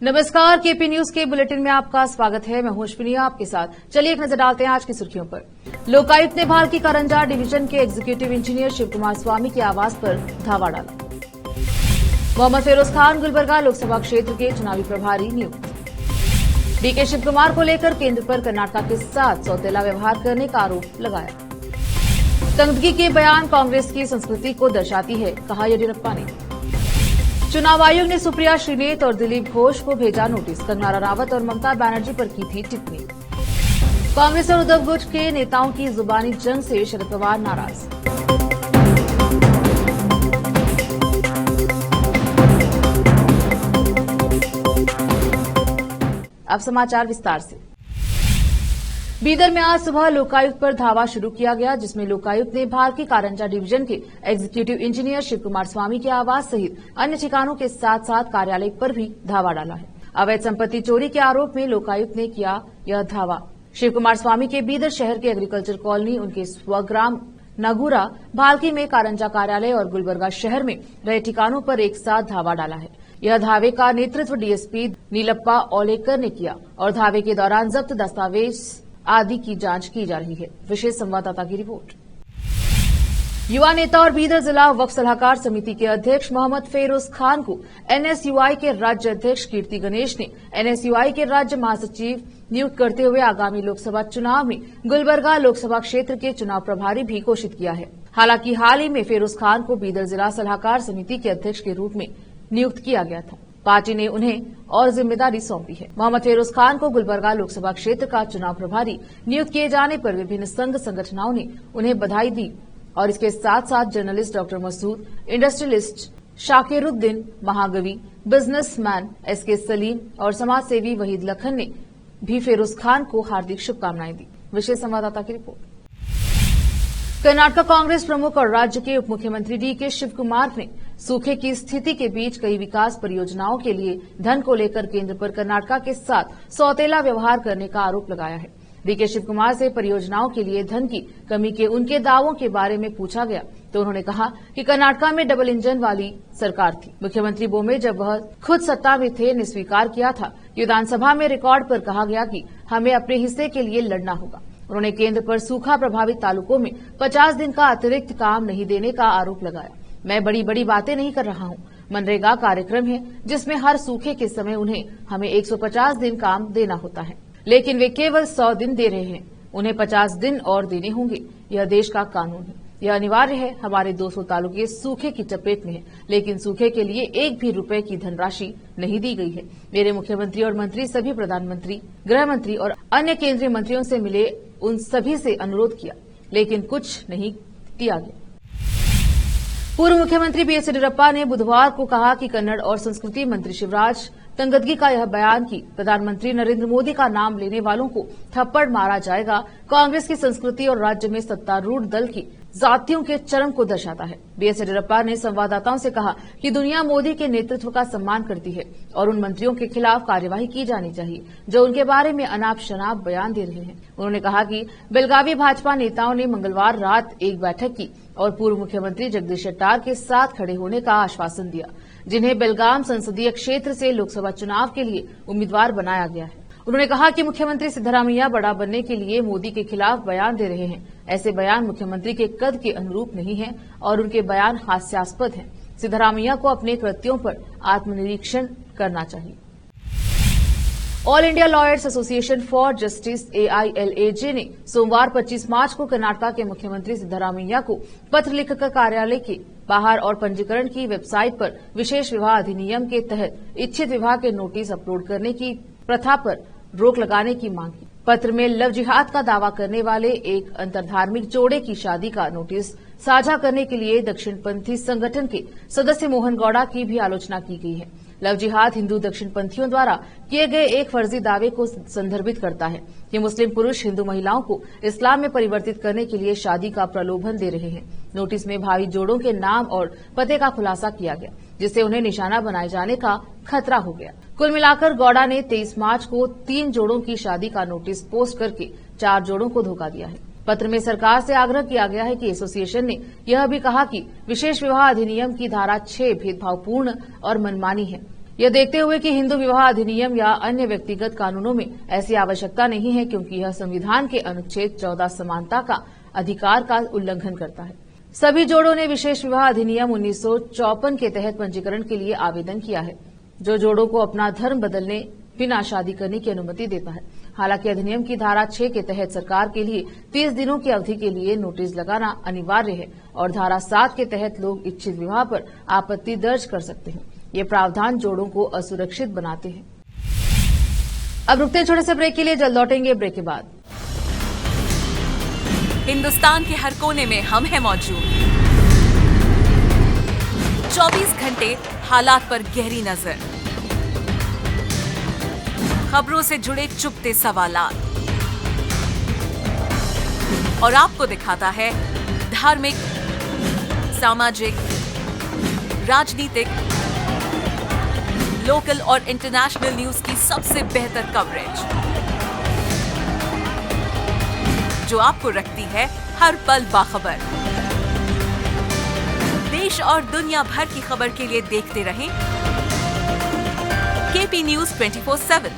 नमस्कार, KP news के bulletin में आपका स्वागत है। मैं हूं अश्विनी आपके साथ। चलिए एक नजर डालते हैं आज की सुर्खियों पर। लोकायुक्त ने भाल की कारंजा डिवीजन के एग्जीक्यूटिव इंजीनियर शिव कुमार स्वामी के आवास पर धावा डाला। मोहम्मद फिरोज खान गुलबर्गा लोकसभा क्षेत्र के चुनावी प्रभारी नियुक्त। डीके शिव कुमार को लेकर केंद्र पर कर्नाटक के साथ सौतेला व्यवहार करने का आरोप लगाया। तंगदगी के बयान कांग्रेस की संस्कृति को दर्शाती है, कहा येदियुरप्पा ने। चुनाव आयोग ने सुप्रिया श्रीनेत और दिलीप घोष को भेजा नोटिस। कंगना राणावत और ममता बनर्जी पर की थी टिप्पणी। कांग्रेस और उद्धव गुट के नेताओं की जुबानी जंग से शरद पवार नाराज। अब समाचार विस्तार से। बीदर में आज सुबह लोकायुक्त पर धावा शुरू किया गया, जिसमें लोकायुक्त ने भाल की कारंजा डिवीजन के एग्जीक्यूटिव इंजीनियर शिव कुमार स्वामी के आवास सहित अन्य ठिकानों के साथ साथ कार्यालय पर भी धावा डाला है। अवैध संपत्ति चोरी के आरोप में लोकायुक्त ने किया यह धावा। शिव कुमार स्वामी के बीदर शहर के एग्रीकल्चर कॉलोनी, उनके स्वग्राम नगुरा, भालकी में कारंजा कार्यालय और गुलबर्गा शहर में रहे ठिकानों पर एक साथ धावा डाला है। यह धावे का नेतृत्व डीएसपी नीलप्पा ओलेकर ने किया और धावे के दौरान जब्त दस्तावेज आदि की जांच की जा रही है। विशेष संवाददाता की रिपोर्ट। युवा नेता और बीदर जिला वक्फ सलाहकार समिति के अध्यक्ष मोहम्मद फिरोज खान को एनएसयूआई के राज्य अध्यक्ष कीर्ति गणेश ने एनएसयूआई के राज्य महासचिव नियुक्त करते हुए आगामी लोकसभा चुनाव में गुलबर्गा लोकसभा क्षेत्र के चुनाव प्रभारी भी घोषित किया है। हालांकि हाल ही में फिरोज खान को बीदर जिला सलाहकार समिति के अध्यक्ष के रूप में नियुक्त किया गया था। पार्टी ने उन्हें और जिम्मेदारी सौंपी है। मोहम्मद फिरोज खान को गुलबर्गा लोकसभा क्षेत्र का चुनाव प्रभारी नियुक्त किए जाने पर विभिन्न संघ संगठनों ने उन्हें बधाई दी और इसके साथ साथ journalist doctor Masood, industrialist Shakiruddin, महागवी, बिजनेसमैन एसके सलीम और समाजसेवी वहीद लखन ने भी फिरोज खान को हार्दिक शुभकामनाएं दी। विशेष संवाददाता की रिपोर्ट। कर्नाटक कांग्रेस प्रमुख और राज्य के उप मुख्यमंत्री डीके शिव कुमार ने सूखे की स्थिति के बीच कई विकास परियोजनाओं के लिए धन को लेकर केंद्र पर कर्नाटक के साथ सौतेला व्यवहार करने का आरोप लगाया है। डीके शिव कुमार से परियोजनाओं के लिए धन की कमी के उनके दावों के बारे में पूछा गया तो उन्होंने कहा कि कर्नाटक में डबल इंजन वाली सरकार थी। मुख्यमंत्री बोमे जब वह खुद सत्ता में थे ने स्वीकार किया था। विधानसभा में रिकॉर्ड पर कहा गया कि हमें अपने हिस्से के लिए लड़ना होगा। उन्होंने केंद्र पर सूखा प्रभावित तालुकों में 50 दिन का अतिरिक्त काम नहीं देने का आरोप लगाया। मैं बड़ी बड़ी बातें नहीं कर रहा हूं। मनरेगा कार्यक्रम है जिसमें हर सूखे के समय हमें 150 दिन काम देना होता है, लेकिन वे केवल 100 दिन दे रहे हैं। उन्हें 50 दिन और देने होंगे। यह देश का कानून है, यह अनिवार्य है। हमारे 200 तालुके सूखे की चपेट में हैं, लेकिन सूखे के लिए एक भी रुपए की धनराशि नहीं दी गई है। मेरे मुख्यमंत्री और मंत्री सभी प्रधानमंत्री, गृह मंत्री और अन्य केंद्रीय मंत्रियों से मिले, उन सभी से अनुरोध किया, लेकिन कुछ नहीं दिया गया। पूर्व मुख्यमंत्री बीएस येदियुरप्पा ने बुधवार को कहा कि कन्नड़ और संस्कृति मंत्री शिवराज तंगदगी का यह बयान कि प्रधानमंत्री नरेंद्र मोदी का नाम लेने वालों को थप्पड़ मारा जाएगा, कांग्रेस की संस्कृति और राज्य में सत्तारूढ़ दल की जातियों के चरम को दर्शाता है। बीएस येदियुरप्पा ने संवाददाताओं से कहा कि दुनिया मोदी के नेतृत्व का सम्मान करती है और उन मंत्रियों के खिलाफ कार्यवाही की जानी चाहिए जो उनके बारे में अनाप शनाप बयान दे रहे हैं। उन्होंने कहा कि बेलगावी भाजपा नेताओं ने मंगलवार रात एक बैठक की और पूर्व मुख्यमंत्री जगदीश शेट्टार के साथ खड़े होने का आश्वासन दिया, जिन्हें बेलगाम संसदीय क्षेत्र से लोकसभा चुनाव के लिए उम्मीदवार बनाया गया है। उन्होंने कहा कि मुख्यमंत्री सिद्धरामैया बड़ा बनने के लिए मोदी के खिलाफ बयान दे रहे हैं। ऐसे बयान मुख्यमंत्री के कद के अनुरूप नहीं हैं और उनके बयान हास्यास्पद हैं। सिद्धरामैया को अपने कृत्यों पर आत्मनिरीक्षण करना चाहिए। All India lawyers association for justice AILAJ ने सोमवार 25 मार्च को कर्नाटक के मुख्यमंत्री सिद्धरामैया को पत्र लिखकर कार्यालय के बाहर और पंजीकरण की वेबसाइट पर विशेष विवाह अधिनियम के तहत इच्छित विवाह के नोटिस अपलोड करने की प्रथा पर रोक लगाने की मांग की। पत्र में लव जिहाद का दावा करने वाले एक अंतरधार्मिक जोड़े की शादी का नोटिस साझा करने के लिए दक्षिणपंथी संगठन के सदस्य मोहन गौड़ा की भी आलोचना की गई है। लव जिहाद हिंदू दक्षिणपंथियों द्वारा किए गए एक फर्जी दावे को संदर्भित करता है कि मुस्लिम पुरुष हिंदू महिलाओं को इस्लाम में परिवर्तित करने के लिए शादी का प्रलोभन दे रहे हैं। नोटिस में भावी जोड़ों के नाम और पते का खुलासा किया गया, जिससे उन्हें निशाना बनाए जाने का खतरा हो गया। कुल मिलाकर गौड़ा ने 23 मार्च को 3 जोड़ों की शादी का नोटिस पोस्ट करके 4 जोड़ों को धोखा दिया है। पत्र में सरकार से आग्रह किया गया है कि एसोसिएशन ने यह भी कहा कि विशेष विवाह अधिनियम की धारा 6 भेदभावपूर्ण और मनमानी है। यह देखते हुए कि हिंदू विवाह अधिनियम या अन्य व्यक्तिगत कानूनों में ऐसी आवश्यकता नहीं है, क्योंकि यह संविधान के अनुच्छेद 14 समानता का अधिकार का उल्लंघन करता है। सभी जोड़ों ने विशेष विवाह अधिनियम 1954 के तहत पंजीकरण के लिए आवेदन किया है, जो जोड़ों को अपना धर्म बदलने बिना शादी करने की अनुमति देता है। हालांकि अधिनियम की धारा 6 के तहत सरकार के लिए 30 दिनों की अवधि के लिए नोटिस लगाना अनिवार्य है और धारा 7 के तहत लोग इच्छित विवाह पर आपत्ति दर्ज कर सकते हैं। ये प्रावधान जोड़ों को असुरक्षित बनाते हैं। अब रुकते हैं छोटे से ब्रेक के लिए, जल्द लौटेंगे ब्रेक के बाद। हिंदुस्तान के हर कोने में हम हैं मौजूद। 24 घंटे हालात पर गहरी नजर, खबरों से जुड़े चुपते सवालात, और आपको दिखाता है धार्मिक, सामाजिक, राजनीतिक, लोकल और इंटरनेशनल न्यूज की सबसे बेहतर कवरेज, जो आपको रखती है हर पल बाखबर। देश और दुनिया भर की खबर के लिए देखते रहें केपी न्यूज 24/7।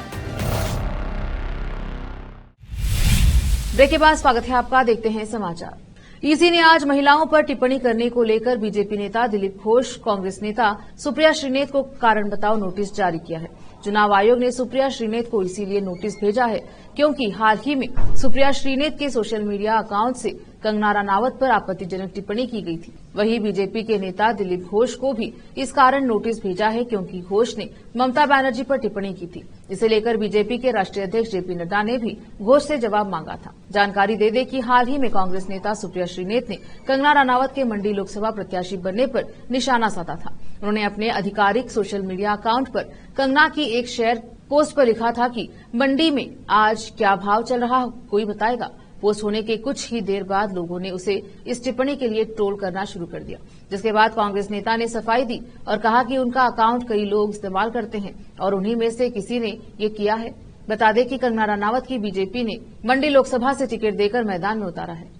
ब्रेक के बाद स्वागत है आपका। देखते हैं समाचार। ईसी ने आज महिलाओं पर टिप्पणी करने को लेकर बीजेपी नेता दिलीप घोष, कांग्रेस नेता सुप्रिया श्रीनेत को कारण बताओ नोटिस जारी किया है। चुनाव आयोग ने सुप्रिया श्रीनेत को इसीलिए नोटिस भेजा है क्योंकि हाल ही में सुप्रिया श्रीनेत के सोशल मीडिया अकाउंट से कंगना रनावत पर आपत्तिजनक टिप्पणी की गई थी। वहीं बीजेपी के नेता दिलीप घोष को भी इस कारण नोटिस भेजा है क्योंकि घोष ने ममता बनर्जी पर टिप्पणी की थी। इसे लेकर बीजेपी के राष्ट्रीय अध्यक्ष जेपी नड्डा ने भी घोष से जवाब मांगा था। जानकारी दे दें कि हाल ही में कांग्रेस नेता सुप्रिया श्रीनेत ने कंगना रनावत के मंडी लोकसभा प्रत्याशी बनने पर निशाना साधा था। उन्होंने अपने आधिकारिक सोशल मीडिया अकाउंट पर कंगना की एक शेयर पोस्ट पर लिखा था कि मंडी में आज क्या भाव चल रहा कोई बताएगा। पोस्ट होने के कुछ ही देर बाद लोगों ने उसे इस टिप्पणी के लिए ट्रोल करना शुरू कर दिया, जिसके बाद कांग्रेस नेता ने सफाई दी और कहा कि उनका अकाउंट कई लोग इस्तेमाल करते हैं और उन्हीं में से किसी ने ये किया है। बता दें कि कंगना रनावत की बीजेपी ने मंडी लोकसभा से टिकट देकर मैदान में उतारा है।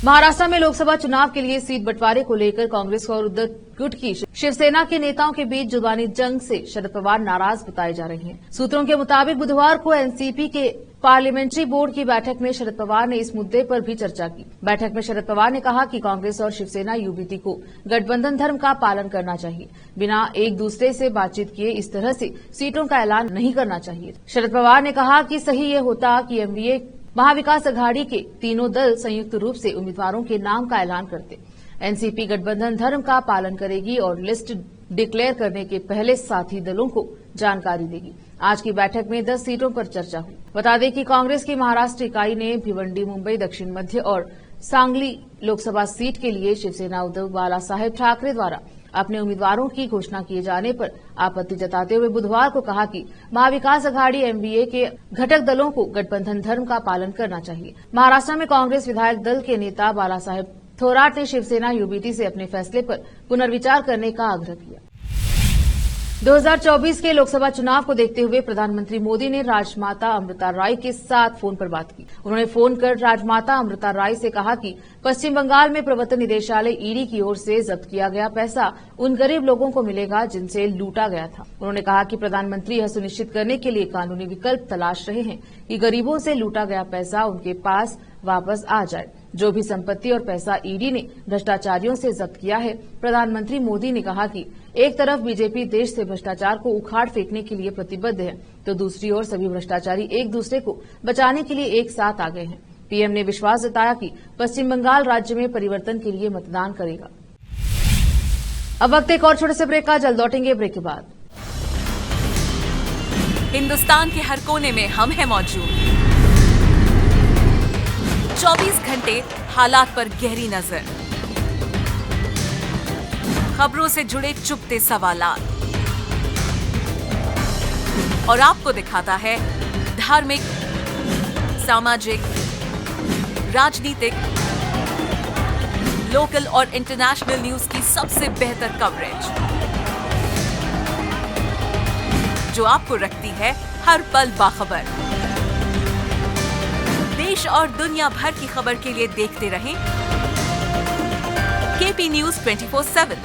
महाराष्ट्र में लोकसभा चुनाव के लिए सीट बंटवारे को लेकर कांग्रेस और उद्धव गुट की शिवसेना के नेताओं के बीच जुबानी जंग से शरद पवार नाराज बताए जा रहे हैं। सूत्रों के मुताबिक बुधवार को एनसीपी के पार्लियामेंट्री बोर्ड की बैठक में शरद पवार ने इस मुद्दे पर भी चर्चा की। बैठक में शरद पवार ने कहा कि कांग्रेस और शिवसेना यूबीटी को गठबंधन धर्म का पालन करना चाहिए, बिना एक दूसरे से बातचीत किए इस तरह से सीटों का ऐलान नहीं करना चाहिए। शरद पवार ने कहा कि सही ये होता कि एनडीए महाविकास अघाड़ी के तीनों दल संयुक्त रूप से उम्मीदवारों के नाम का ऐलान करते। एनसीपी गठबंधन धर्म का पालन करेगी और लिस्ट डिक्लेयर करने के पहले साथी दलों को जानकारी देगी। आज की बैठक में 10 सीटों पर चर्चा हुई। बता दें कि कांग्रेस की महाराष्ट्र इकाई ने भिवंडी, मुंबई, दक्षिण मध्य और सांगली लोकसभा सीट के लिए शिवसेना उद्धव बाला साहेब ठाकरे द्वारा अपने उम्मीदवारों की घोषणा किए जाने पर आपत्ति जताते हुए बुधवार को कहा कि महाविकास अघाड़ी एमवीए के घटक दलों को गठबंधन धर्म का पालन करना चाहिए। महाराष्ट्र में कांग्रेस विधायक दल के नेता बाला साहेब थोराट ने शिवसेना यूबीटी से अपने फैसले पर पुनर्विचार करने का आग्रह किया। 2024 के लोकसभा चुनाव को देखते हुए प्रधानमंत्री मोदी ने राजमाता अमृता राय के साथ फोन पर बात की। उन्होंने फोन कर राजमाता अमृता राय से कहा कि पश्चिम बंगाल में प्रवर्तन निदेशालय ईडी की ओर से जब्त किया गया पैसा उन गरीब लोगों को मिलेगा जिनसे लूटा गया था। उन्होंने कहा कि प्रधानमंत्री यह सुनिश्चित करने के लिए कानूनी विकल्प तलाश रहे हैं कि गरीबों से लूटा गया पैसा उनके पास वापस आ जाए। जो भी संपत्ति और पैसा ईडी ने भ्रष्टाचारियों से जब्त किया है, प्रधानमंत्री मोदी ने कहा कि एक तरफ बीजेपी देश से भ्रष्टाचार को उखाड़ फेंकने के लिए प्रतिबद्ध है, तो दूसरी ओर सभी भ्रष्टाचारी एक दूसरे को बचाने के लिए एक साथ आ गए हैं। पीएम ने विश्वास जताया कि पश्चिम बंगाल राज्य में परिवर्तन के लिए मतदान करेगा। अब वक्त एक और छोटे से ब्रेक का, जल्द लौटेंगे ब्रेक के बाद। हिंदुस्तान के हर कोने में हम हैं मौजूद। 24 घंटे हालात पर गहरी नजर, खबरों से जुड़े चुपते सवालात, और आपको दिखाता है धार्मिक, सामाजिक, राजनीतिक, लोकल और इंटरनेशनल न्यूज की सबसे बेहतर कवरेज, जो आपको रखती है हर पल बाखबर। देश और दुनिया भर की खबर के लिए देखते रहें केपी न्यूज 24/7।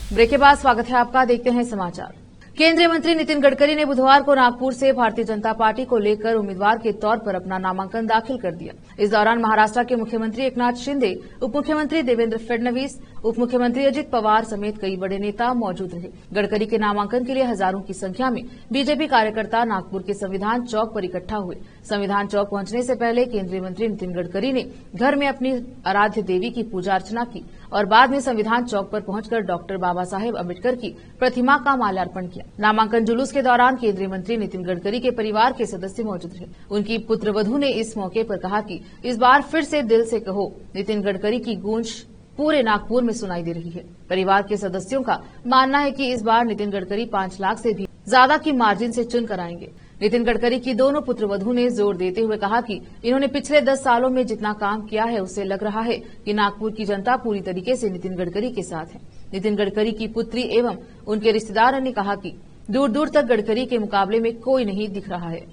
ब्रेक के बाद स्वागत है आपका। देखते हैं समाचार। केंद्रीय मंत्री नितिन गडकरी ने बुधवार को नागपुर से भारतीय जनता पार्टी को लेकर उम्मीदवार के तौर पर अपना नामांकन दाखिल कर दिया। इस दौरान महाराष्ट्र के मुख्यमंत्री एकनाथ शिंदे, उप मुख्यमंत्री देवेंद्र फडणवीस, उप मुख्यमंत्री अजित पवार समेत कई बड़े नेता मौजूद रहे। गडकरी के नामांकन के लिए हजारों की संख्या में बीजेपी कार्यकर्ता नागपुर के संविधान चौक पर इकट्ठा हुए। संविधान चौक पहुंचने से पहले केंद्रीय मंत्री नितिन गडकरी ने घर में अपनी आराध्य देवी की पूजा अर्चना की और बाद में संविधान चौक पर पहुंचकर डॉक्टर बाबा साहेब अम्बेडकर की प्रतिमा का माल्यार्पण किया। नामांकन जुलूस के दौरान केंद्रीय मंत्री नितिन गडकरी के परिवार के सदस्य मौजूद रहे। उनकी पुत्रवधू ने इस मौके पर कहा कि इस बार फिर से दिल से कहो नितिन गडकरी की गूंज पूरे नागपुर में सुनाई दे रही है। परिवार के सदस्यों का मानना है कि इस बार नितिन गडकरी 5 लाख से भी ज्यादा की मार्जिन से चुनकर आएंगे। नितिन गडकरी की दोनों पुत्रवधू ने जोर देते हुए कहा कि इन्होंने पिछले 10 सालों में जितना काम किया है उससे लग रहा है कि नागपुर की जनता पूरी तरीके से नितिन गडकरी के साथ है। नितिन गडकरी की पुत्री एवं उनके रिश्तेदारों ने कहा कि दूर दूर तक गडकरी के मुकाबले में कोई नहीं दिख रहा है।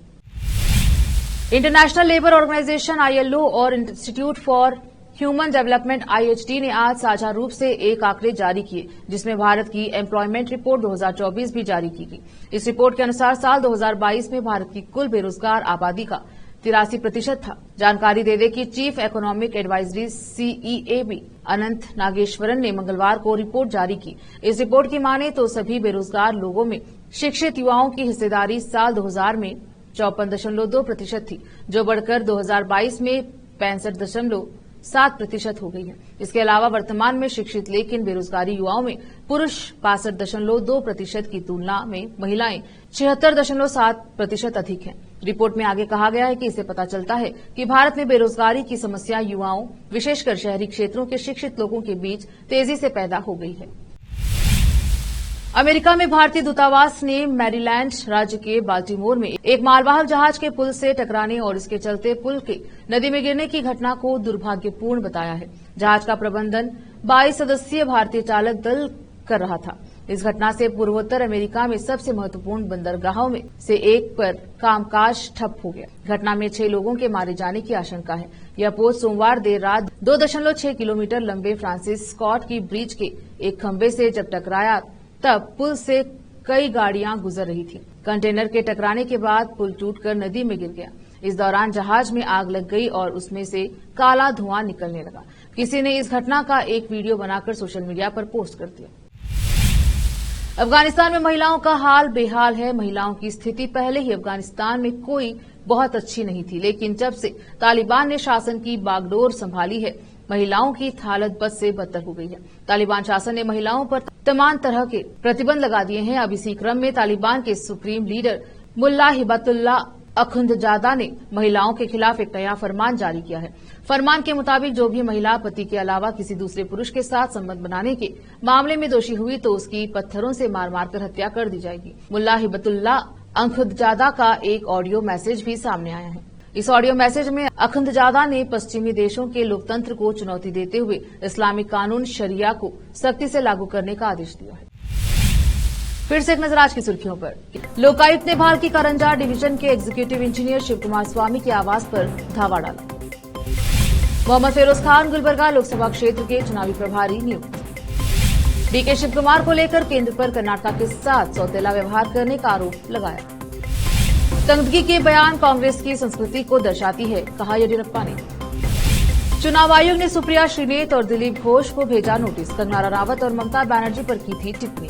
इंटरनेशनल लेबर ऑर्गेनाइजेशन ILO और institute for human development IHD ने आज साझा रूप से एक आंकड़े जारी किए, जिसमें भारत की एम्प्लॉयमेंट रिपोर्ट 2024 भी जारी की गई। इस रिपोर्ट के अनुसार साल 2022 में भारत की कुल बेरोजगार आबादी का 83% था। जानकारी दे दें कि चीफ इकोनॉमिक एडवाइजरी CEAB अनंत नागेश्वरन ने मंगलवार को रिपोर्ट जारी की। इस रिपोर्ट की माने तो सभी बेरोजगार लोगों में शिक्षित युवाओं की हिस्सेदारी साल 2000 में 54.2% थी, जो बढ़कर 2022 में 65.7% हो गई है। इसके अलावा वर्तमान में शिक्षित लेकिन बेरोजगारी युवाओं में पुरुष 65.2% की तुलना में महिलाएं 76.7% अधिक हैं। रिपोर्ट में आगे कहा गया है कि इससे पता चलता है कि भारत में बेरोजगारी की समस्या युवाओं, विशेषकर शहरी क्षेत्रों के शिक्षित लोगों के बीच तेजी से पैदा हो गई है। अमेरिका में भारतीय दूतावास ने मैरीलैंड राज्य के बाल्टीमोर में एक मालवाहक जहाज के पुल से टकराने और इसके चलते पुल के नदी में गिरने की घटना को दुर्भाग्यपूर्ण बताया है। जहाज का प्रबंधन 22 सदस्यीय भारतीय चालक दल कर रहा था। इस घटना से पूर्वोत्तर अमेरिका में सबसे महत्वपूर्ण बंदरगाहों में से एक पर कामकाज ठप हो गया। घटना में 6 लोगों के मारे जाने की आशंका है। यह पोत सोमवार देर रात 2.6 किलोमीटर लंबे फ्रांसिस स्कॉट की ब्रिज के एक खंभे से जब टकराया तब पुल से कई गाड़ियां गुजर रही थी। कंटेनर के टकराने के बाद पुल टूटकर नदी में गिर गया। इस दौरान जहाज में आग लग गई और उसमें से काला धुआं निकलने लगा। किसी ने इस घटना का एक वीडियो बनाकर सोशल मीडिया पर पोस्ट कर दिया। अफगानिस्तान में महिलाओं का हाल बेहाल है। महिलाओं की स्थिति पहले ही अफगानिस्तान में कोई बहुत अच्छी नहीं थी, लेकिन जब से तालिबान ने शासन की बागडोर संभाली है, महिलाओं की हालत बद से बदतर हो गई है। तालिबान शासन ने महिलाओं पर तमाम तरह के प्रतिबंध लगा दिए हैं। अब इसी क्रम में तालिबान के सुप्रीम लीडर मुल्ला हिबतुल्लाह अखुंदजादा ने महिलाओं के खिलाफ एक नया फरमान जारी किया है। फरमान के मुताबिक जो भी महिला पति के अलावा किसी दूसरे पुरुष के साथ संबंध बनाने के मामले में दोषी हुई तो उसकी पत्थरों से मार मारकर हत्या कर दी जाएगी। मुल्ला हिबतुल्लाह अखुंदजादा का एक ऑडियो मैसेज भी सामने आया है। इस ऑडियो मैसेज में अखुंदजादा ने पश्चिमी देशों के लोकतंत्र को चुनौती देते हुए इस्लामिक कानून शरिया को सख्ती से लागू करने का आदेश दिया है। फिर से एक नजर आज की सुर्खियों पर। लोकायुक्त ने भाल की कारंजा डिवीजन के एग्जीक्यूटिव इंजीनियर शिव कुमार स्वामी के आवास पर धावा डाला। मोहम्मद फिरोज खान गुलबर्गा लोकसभा क्षेत्र के चुनावी प्रभारी नियुक्त। डीके शिव कुमार को लेकर केंद्र पर कर्नाटक के साथ सौतेला व्यवहार करने का आरोप लगाया। तंगदगी के बयान कांग्रेस की संस्कृति को दर्शाती है, कहा येदियुरप्पा ने। चुनाव आयोग ने सुप्रिया श्रीनेत और दिलीप घोष को भेजा नोटिस। कंगना रावत और ममता बनर्जी पर की थी टिप्पणी।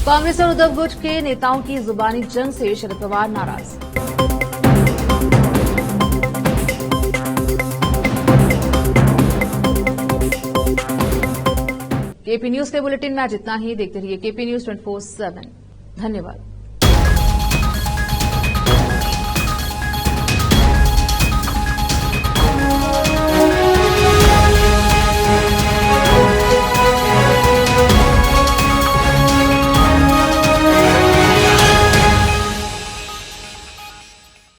कांग्रेस और उद्धव गुट के नेताओं की जुबानी जंग से शरद पवार नाराज। केपी न्यूज के बुलेटिन में आज इतना ही। देखते रहिए केपी न्यूज 24/7। धन्यवाद।